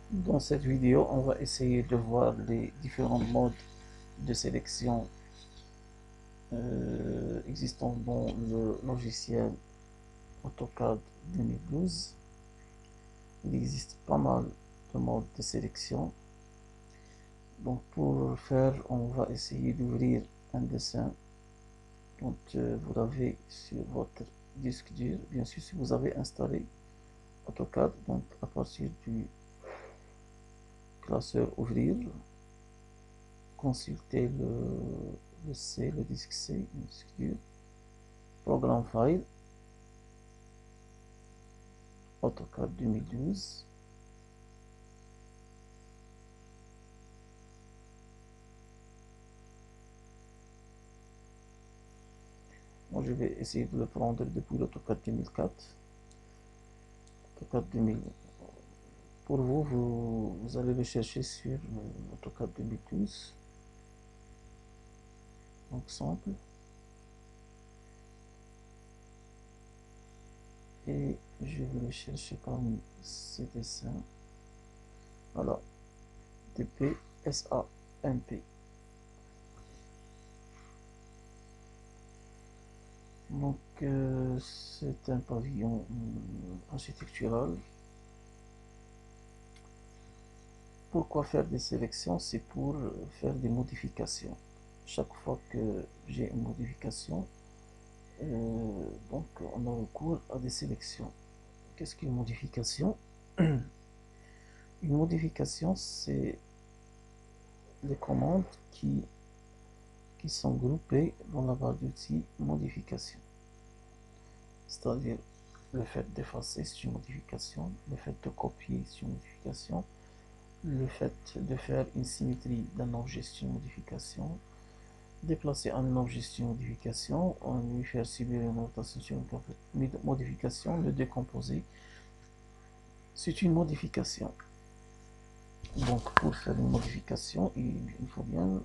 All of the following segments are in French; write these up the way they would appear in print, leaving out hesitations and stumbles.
Dans cette vidéo, on va essayer de voir les différents modes de sélection existants dans le logiciel AutoCAD 2012. Il existe pas mal de modes de sélection. Donc pour le faire, on va essayer d'ouvrir un dessin dont vous l'avez sur votre disque dur. Bien sûr, si vous avez installé AutoCAD, donc à partir du classeur ouvrir, consulter le disque C, le disque dur, programme file, AutoCAD 2012. Moi, je vais essayer de le prendre depuis l'AutoCAD 2004. AutoCAD 2000. Pour vous allez le chercher sur AutoCAD 2012. Donc simple. Et je vais le chercher parmi ces dessins. Voilà. DP SAMP. Donc c'est un pavillon architectural. Pourquoi faire des sélections? C'est pour faire des modifications. Chaque fois que j'ai une modification, donc on a recours à des sélections. Qu'est-ce qu'une modification? Une modification, c'est les commandes qui sont groupées dans la barre d'outils modification. C'est-à-dire le fait d'effacer, c'est une modification, le fait de copier, c'est une modification, le fait de faire une symétrie d'un objet, c'est une modification, déplacer un objet, c'est une modification, lui faire subir une rotation, c'est une modification, le décomposer, c'est une modification. Donc pour faire une modification, il faut bien,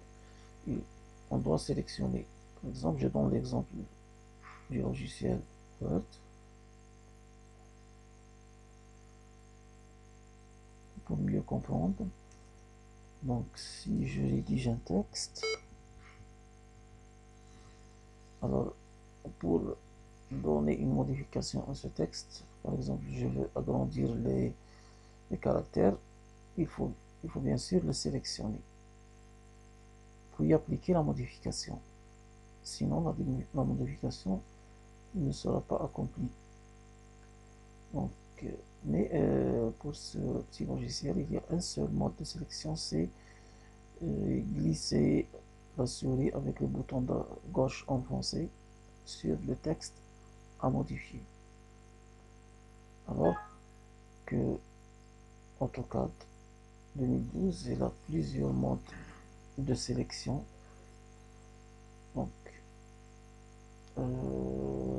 on doit sélectionner. Par exemple, je donne l'exemple du logiciel Word. Pour mieux comprendre. Donc si je rédige un texte, alors pour donner une modification à ce texte, par exemple je veux agrandir les caractères, il faut bien sûr le sélectionner, puis appliquer la modification. Sinon la modification ne sera pas accomplie. Donc, mais pour ce petit logiciel, il y a un seul mode de sélection, c'est glisser la souris avec le bouton de gauche enfoncé sur le texte à modifier. Alors que AutoCAD 2012, il a plusieurs modes de sélection. Donc,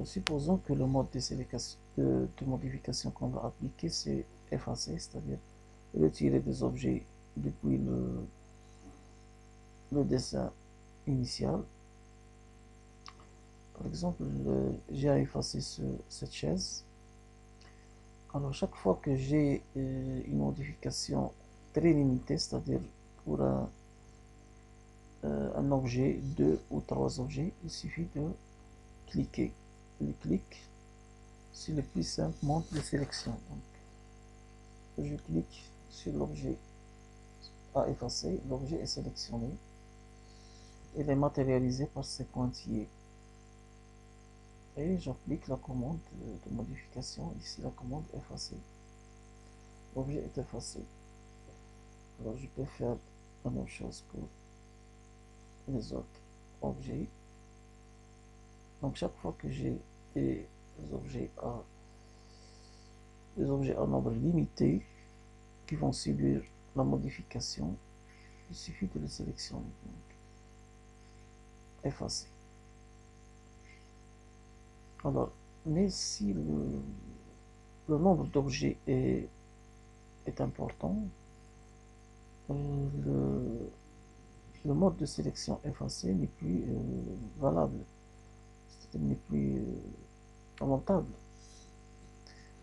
supposons que le mode de modification qu'on va appliquer, c'est effacer, c'est-à-dire retirer des objets depuis le dessin initial. Par exemple, j'ai à effacer cette chaise. Alors, chaque fois que j'ai une modification très limitée, c'est-à-dire pour un objet, deux ou trois objets, il suffit de cliquer. Le clic, c'est le plus simple mode de sélection. Donc, je clique sur l'objet à effacer, l'objet est sélectionné. Il est matérialisé par ces pointillés. Et j'applique la commande de modification, ici la commande effacer. L'objet est effacé. Alors je peux faire la même chose pour les autres objets. Donc chaque fois que j'ai des objets à nombre limité qui vont subir la modification, il suffit de les sélectionner. Donc, effacer. Alors, mais si le nombre d'objets est important, le mode de sélection effacé n'est plus valable, c'est-à-dire n'est plus rentable.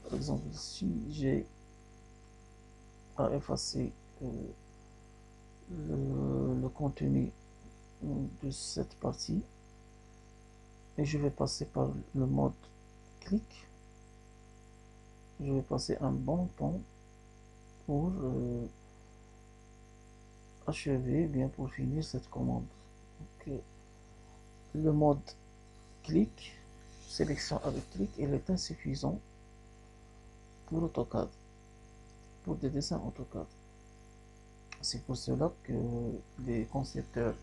Par exemple, si j'ai à effacer le contenu de cette partie et je vais passer par le mode clic. Je vais passer un bon temps pour achever, bien pour finir cette commande. Donc, le mode clic, sélection avec clic, il est insuffisant pour AutoCAD, pour des dessins AutoCAD. C'est pour cela que les concepteurs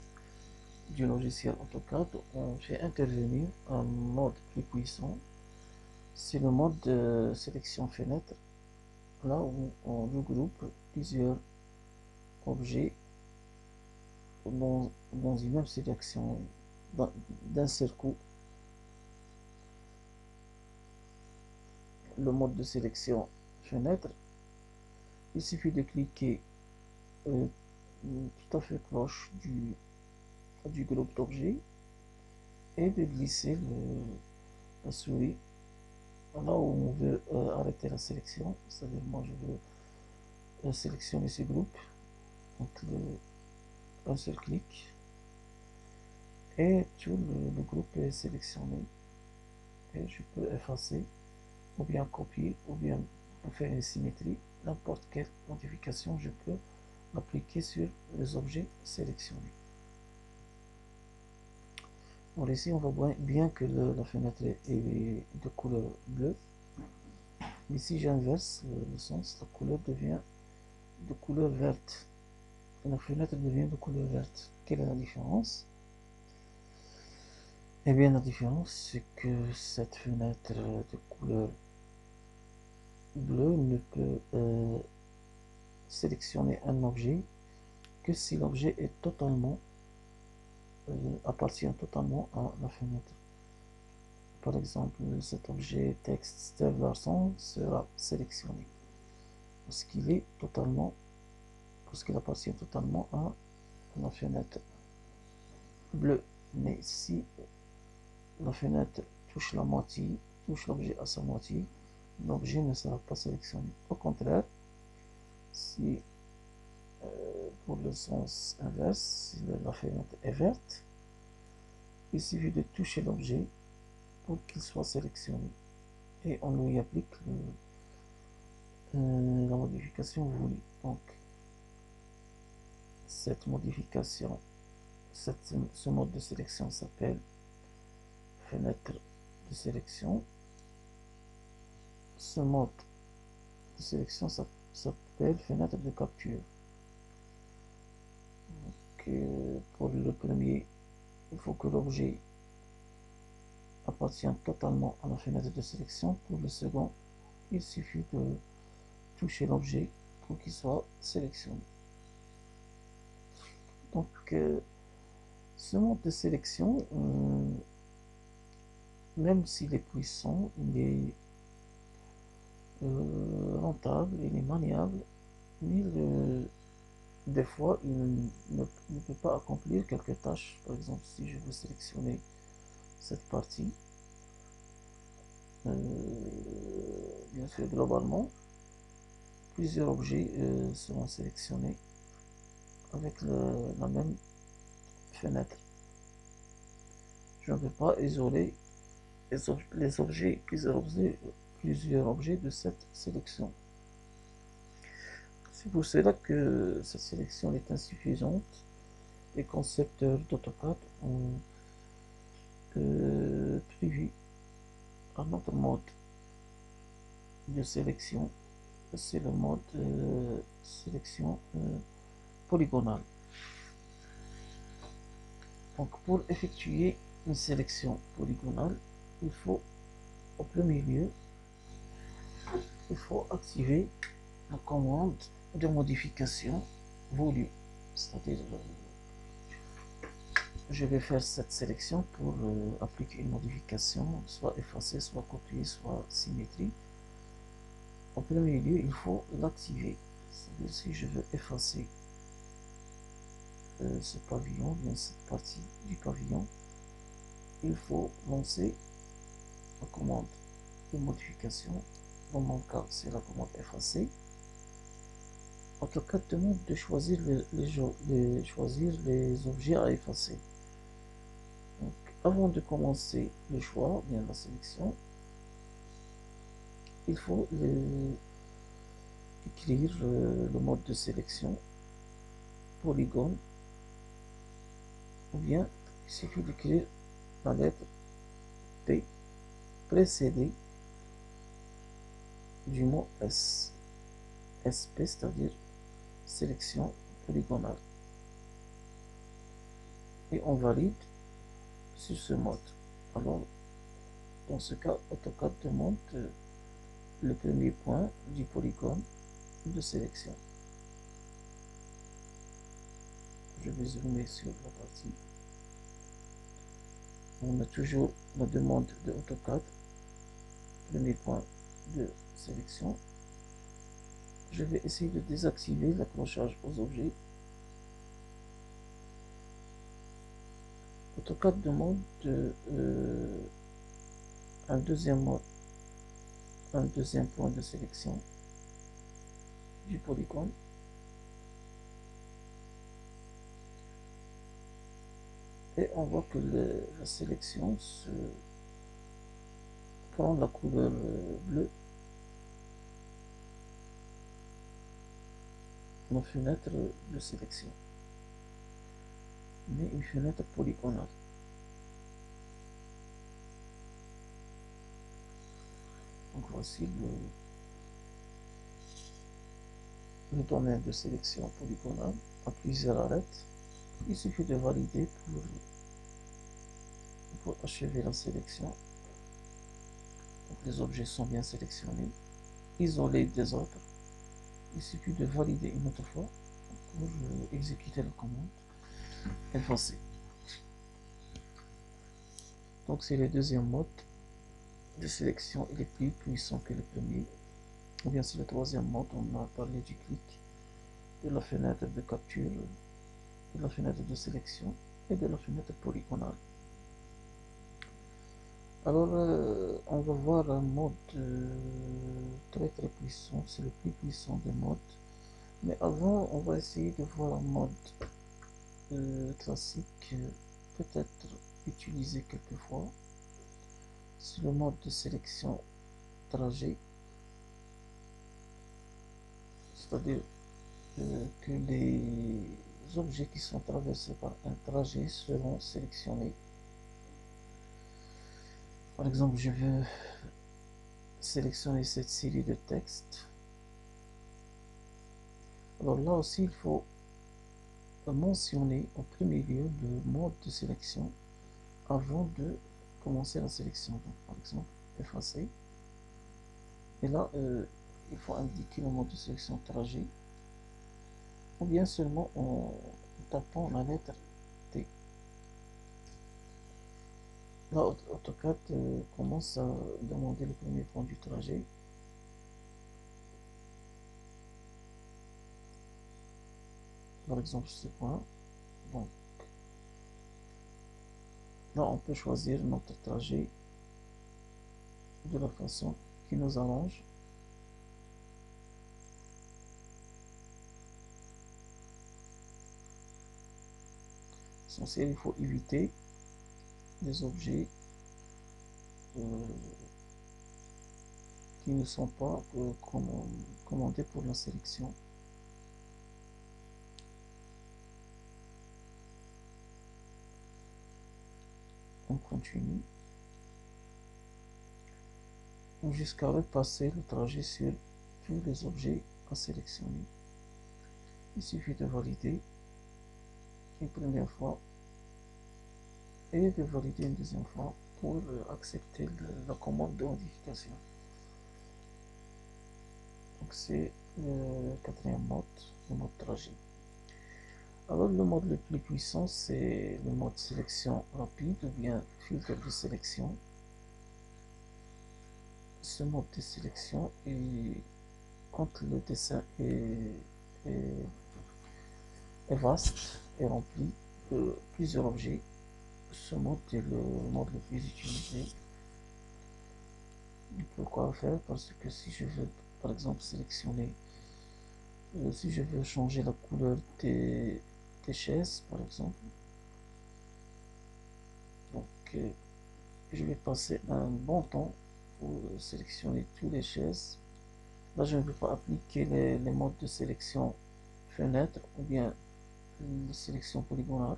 du logiciel AutoCAD ont fait intervenir un mode plus puissant. C'est le mode de sélection fenêtre, là où on regroupe plusieurs objets dans une même sélection d'un seul coup. Le mode de sélection fenêtre, il suffit de cliquer tout à fait proche du groupe d'objets et de glisser la souris là où on veut arrêter la sélection. C'est-à-dire moi je veux sélectionner ce groupe, donc un seul clic et tout le groupe est sélectionné et je peux effacer ou bien copier ou bien faire une symétrie. N'importe quelle modification je peux appliquer sur les objets sélectionnés. Alors ici on voit bien que la fenêtre est de couleur bleue, mais si j'inverse le sens, la couleur devient de couleur verte. La fenêtre devient de couleur verte. Quelle est la différence? Eh bien la différence c'est que cette fenêtre de couleur bleue ne peut sélectionner un objet que si l'objet est totalement appartient totalement à la fenêtre. Par exemple, cet objet texte Steve Larson sera sélectionné parce qu'il est totalement, parce qu'il appartient totalement à la fenêtre bleue. Mais si la fenêtre touche la moitié, touche l'objet à sa moitié, l'objet ne sera pas sélectionné. Au contraire, si pour le sens inverse, si la fenêtre est verte, il suffit de toucher l'objet pour qu'il soit sélectionné et on lui applique la modification voulue. Donc cette modification, ce mode de sélection s'appelle fenêtre de sélection. Ce mode de sélection s'appelle fenêtre de capture. Donc, pour le premier, il faut que l'objet appartient totalement à la fenêtre de sélection. Pour le second, il suffit de toucher l'objet pour qu'il soit sélectionné. Donc, ce mode de sélection, même s'il est puissant, il est rentable, il est maniable, mais des fois il ne peut pas accomplir quelques tâches. Par exemple, si je veux sélectionner cette partie, bien sûr globalement, plusieurs objets seront sélectionnés avec la même fenêtre. Je ne peux pas isoler les objets, plusieurs objets de cette sélection. C'est pour cela que cette sélection est insuffisante. Les concepteurs d'AutoCAD ont prévu un autre mode de sélection, c'est le mode sélection polygonale. Donc pour effectuer une sélection polygonale, il faut au premier lieu, il faut activer la commande de modification voulue. C'est-à-dire, je vais faire cette sélection pour appliquer une modification, soit effacer, soit copier, soit symétrie. En premier lieu, il faut l'activer. C'est-à-dire, si je veux effacer ce pavillon, bien cette partie du pavillon, il faut lancer la commande de modification. Dans mon cas, c'est la commande effacer. AutoCAD demande de choisir choisir les objets à effacer. Donc, avant de commencer le choix, bien la sélection, il faut écrire le mode de sélection, polygone, ou bien il suffit d'écrire la lettre P précédée du mot S. SP, c'est-à-dire sélection polygonale. Et on valide sur ce mode. Alors, dans ce cas, AutoCAD demande le premier point du polygone de sélection. Je vais zoomer sur la partie. On a toujours la demande de AutoCAD, premier point de sélection. Je vais essayer de désactiver l'accrochage aux objets. AutoCAD demande un deuxième point de sélection du polygone. Et on voit que la sélection prend la couleur bleue. La fenêtre de sélection, mais une fenêtre polygonale. Donc voici le domaine de sélection polygonale. Appuyez sur l'arrêt. Il suffit de valider pour achever la sélection. Donc les objets sont bien sélectionnés, isolés des autres. Il suffit de valider une autre fois pour exécuter la commande effacer. Donc c'est le deuxième mode de sélection, il est plus puissant que le premier. Ou bien c'est le troisième mode, on a parlé du clic, de la fenêtre de capture, de la fenêtre de sélection et de la fenêtre polygonale. Alors on va voir un mode très puissant, c'est le plus puissant des modes. Mais avant, on va essayer de voir un mode classique, peut-être utilisé quelquefois. C'est le mode de sélection trajet. C'est-à-dire que les objets qui sont traversés par un trajet seront sélectionnés. Par exemple, je veux sélectionner cette série de textes. Alors là aussi, il faut mentionner en premier lieu le mode de sélection avant de commencer la sélection. Donc, par exemple, effacer. Et là, il faut indiquer le mode de sélection trajet, ou bien seulement en tapant la lettre T. Là, AutoCAD commence à demander le premier point du trajet. Par exemple, ce point. Donc, là, on peut choisir notre trajet de la façon qui nous arrange. Essentiel, il faut éviter des objets qui ne sont pas commandés pour la sélection. On continue jusqu'à repasser le trajet sur tous les objets à sélectionner. Il suffit de valider une première fois et de valider une deuxième fois pour accepter la commande de modification. Donc c'est le quatrième mode, le mode trajet. Alors le mode le plus puissant, c'est le mode sélection rapide ou bien filtre de sélection. Ce mode de sélection est, quand le dessin est vaste et rempli de plusieurs objets, ce mode est le mode le plus utilisé. Pourquoi faire? Parce que si je veux par exemple sélectionner Si je veux changer la couleur des chaises, par exemple, donc je vais passer un bon temps pour sélectionner toutes les chaises. Là, je ne vais pas appliquer les modes de sélection fenêtre ou bien la sélection polygonale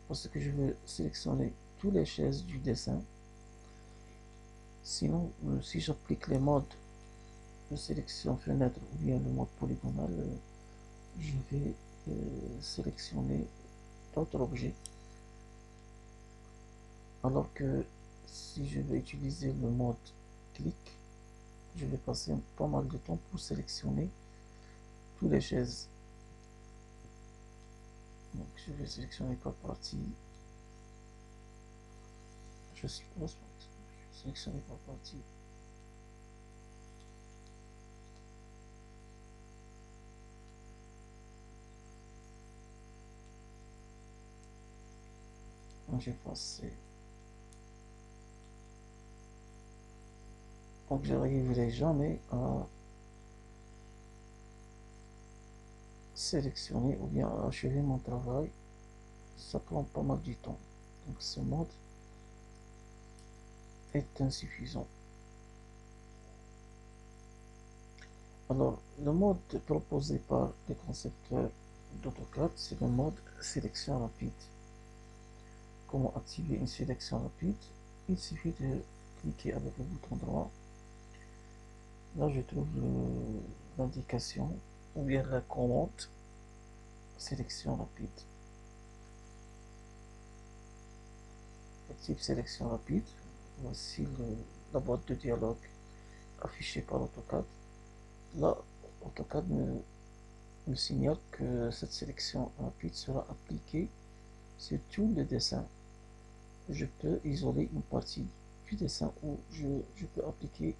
parce que je veux sélectionner toutes les chaises du dessin. Sinon, si j'applique les modes de sélection fenêtre ou bien le mode polygonal, je vais sélectionner d'autres objets. Alors que si je vais utiliser le mode clic, je vais passer pas mal de temps pour sélectionner toutes les chaises. Donc je vais sélectionner par partie. Je suppose, sélectionner par partie. Donc j'ai passé. Donc je n'arriverai jamais à sélectionner ou bien à achever mon travail. Ça prend pas mal du temps. Donc ce mode est insuffisant. Alors, le mode proposé par les concepteurs d'AutoCAD, c'est le mode sélection rapide. Comment activer une sélection rapide? Il suffit de cliquer avec le bouton droit. Là, je trouve l'indication ou bien la commande sélection rapide. Active sélection rapide. Voici la boîte de dialogue affichée par AutoCAD. Là, AutoCAD me signale que cette sélection rapide sera appliquée sur tout le dessin. Je peux isoler une partie du dessin où je peux appliquer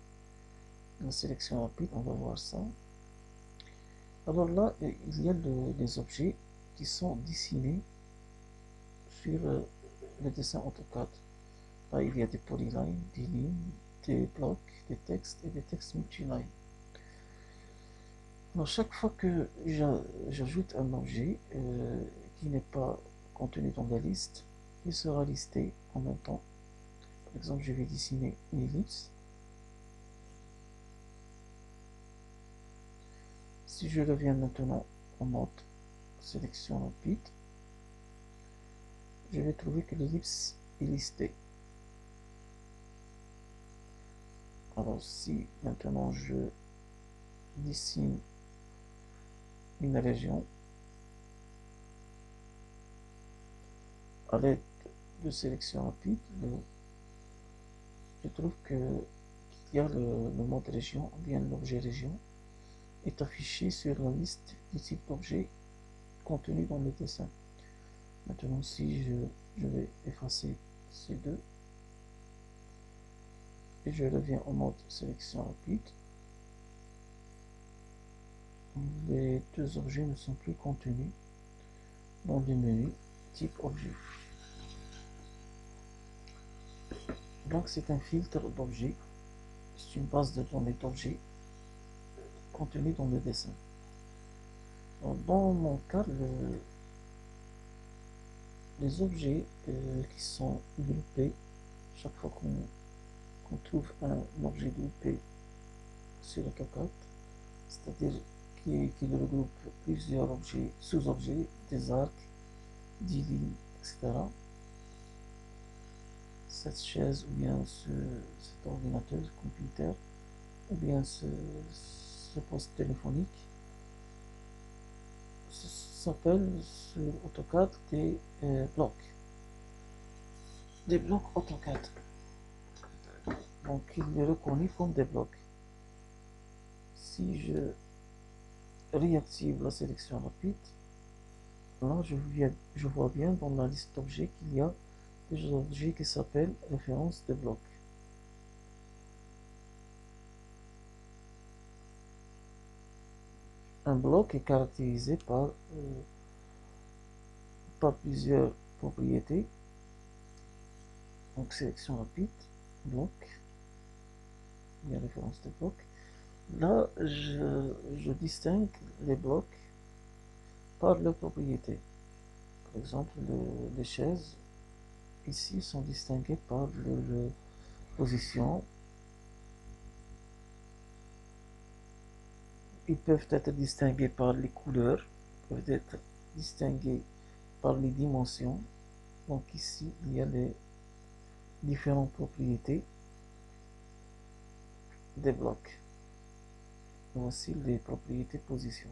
la sélection rapide. On va voir ça. Alors là, il y a des objets qui sont dessinés sur le dessin AutoCAD. Là, il y a des polylines, des lignes, des blocs, des textes et des textes multiline. Alors, chaque fois que j'ajoute un objet qui n'est pas contenu dans la liste, il sera listé en même temps. Par exemple, je vais dessiner une ellipse. Si je reviens maintenant en mode sélection rapide, je vais trouver que l'ellipse est listée. Alors si maintenant je dessine une région à l'aide de sélection rapide, je trouve qu'il y a le mode région ou bien l'objet région est affiché sur la liste du type d'objet contenu dans le dessin. Maintenant, si je vais effacer ces deux et je reviens en mode sélection rapide, les deux objets ne sont plus contenus dans le menu type objet. Donc c'est un filtre d'objets, c'est une base de données d'objets contenus dans le dessin. Dans mon cas, les objets qui sont groupés, chaque fois qu'on trouve un objet groupé sur AutoCAD, c'est-à-dire qui regroupe plusieurs objets, sous-objets, des arcs, des lignes, etc. Cette chaise ou bien cet ordinateur, computer, ou bien ce poste téléphonique s'appelle sur AutoCAD blocs. Des blocs AutoCAD. Donc il est reconnu comme des blocs. Si je réactive la sélection rapide, là je vois bien dans la liste d'objets qu'il y a des objets qui s'appellent référence de blocs. Un bloc est caractérisé par plusieurs propriétés. Donc sélection rapide, bloc, il y a référence de bloc. Là, je distingue les blocs par leurs propriétés. Par exemple, les chaises ici sont distinguées par leur position. Ils peuvent être distingués par les couleurs, ils peuvent être distingués par les dimensions. Donc ici, il y a les différentes propriétés des blocs. Voici les propriétés position.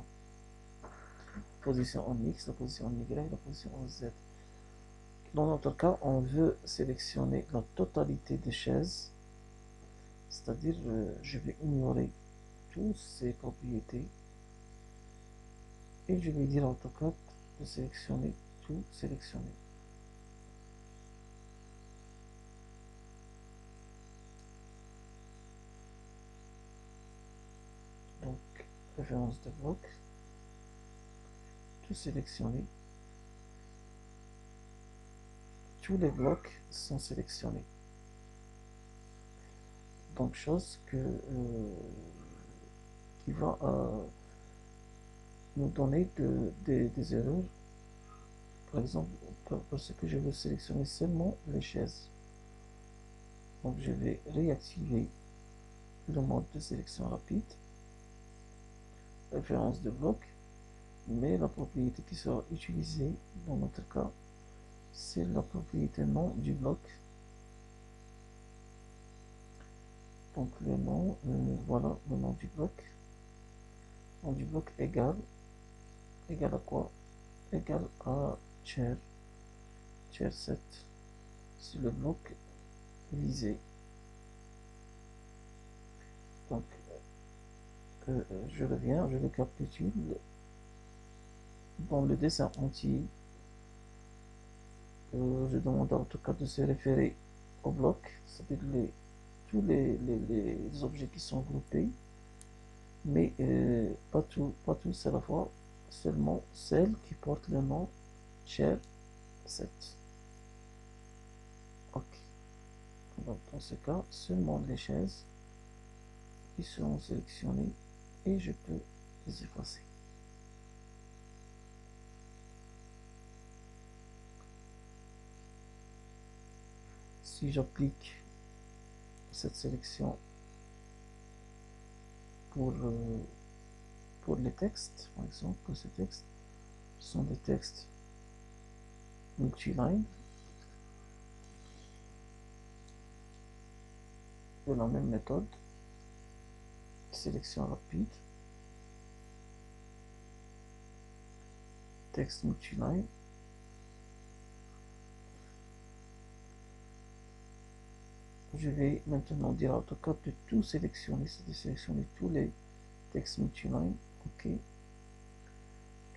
Position en X, la position en Y, la position en Z. Dans notre cas, on veut sélectionner la totalité des chaises, c'est-à-dire je vais ignorer toutes ces propriétés et je vais dire à AutoCAD de sélectionner tout, sélectionner. Donc, référence de bloc, tout sélectionner. Tous les blocs sont sélectionnés. Donc, chose qui va nous donner des erreurs. Par exemple, parce que je veux sélectionner seulement les chaises. Donc, je vais réactiver le mode de sélection rapide, référence de bloc, mais la propriété qui sera utilisée dans notre cas, c'est la propriété nom du bloc. Donc le nom, voilà le nom du bloc. Nom du bloc égal à quoi? Égal à chair 7. C'est le bloc visé. Donc je reviens, je récapitule. Dans le dessin entier, je demande à AutoCAD de se référer au bloc, c'est-à-dire tous les objets qui sont groupés, mais pas tous à la fois, seulement celles qui portent le nom chair 7. Ok. Donc dans ce cas, seulement les chaises qui seront sélectionnées et je peux les effacer. Si j'applique cette sélection pour les textes, par exemple, que ces textes sont des textes multiline de la même méthode, sélection rapide, texte multiline, je vais maintenant dire à AutoCAD de tout sélectionner, c'est de sélectionner tous les textes multiline, ok,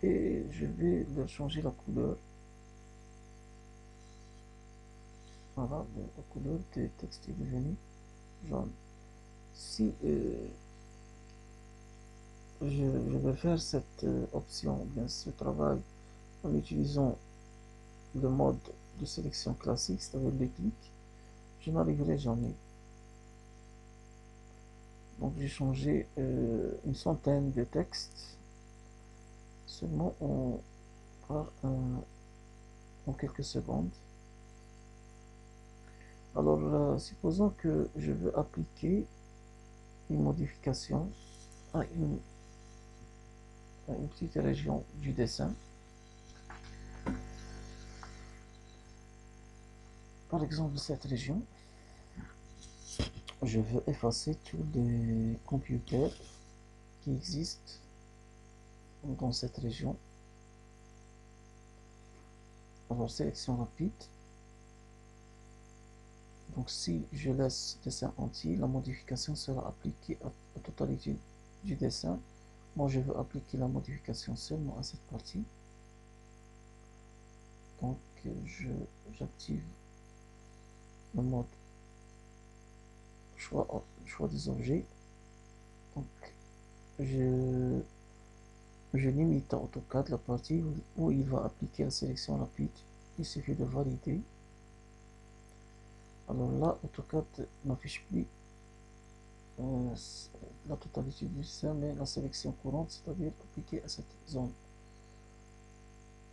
et je vais leur changer la couleur. Voilà, la couleur des textes est devenue jaune. Si je vais faire cette option, bien ce travail, en utilisant le mode de sélection classique, c'est-à-dire les clics, je n'arriverai jamais. Donc j'ai changé une centaine de textes seulement en quelques secondes. Alors, supposons que je veux appliquer une modification à une petite région du dessin. Par exemple, cette région, je veux effacer tous les computers qui existent dans cette région. Alors, sélection rapide. Donc, si je laisse le dessin entier, la modification sera appliquée à la totalité du dessin. Moi, je veux appliquer la modification seulement à cette partie. Donc, j'active le mode choix des objets. Donc, je limite à AutoCAD la partie où il va appliquer la sélection rapide. Il suffit de valider. Alors là, AutoCAD n'affiche plus la totalité du dessin, mais la sélection courante, c'est-à-dire appliquée à cette zone.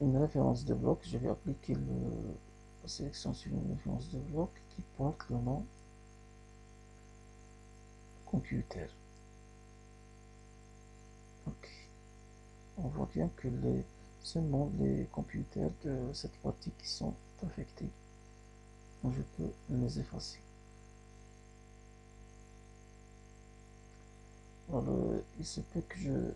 Une référence de bloc, je vais appliquer la sélection sur une référence de bloc qui porte le nom computer. Ok. On voit bien que seulement les computers de cette partie qui sont affectés. Donc je peux les effacer. Alors, il se peut que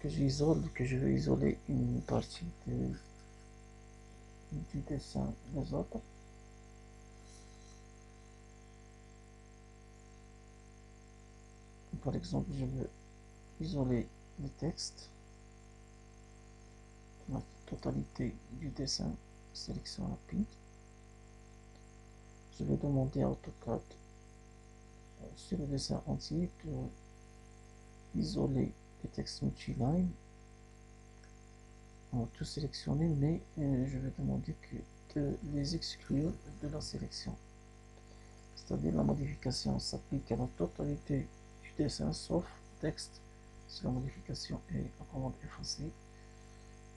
je vais isoler une partie du dessin des autres. Par exemple, je veux isoler le texte, la totalité du dessin, sélection rapide. Je vais demander à AutoCAD sur le dessin entier d'isoler les textes multiline. On va tout sélectionner, mais je vais demander de les exclure de la sélection. C'est-à-dire la modification s'applique à la totalité du dessin sauf texte. Si la modification est en commande effacée,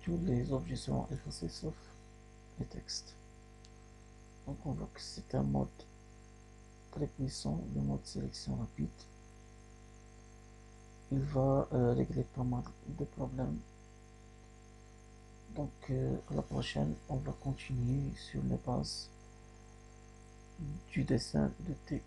tous les objets seront effacés sauf les textes. Donc on voit que c'est un mode très puissant, le mode sélection rapide. Il va régler pas mal de problèmes. Donc à la prochaine, on va continuer sur les bases du dessin de T.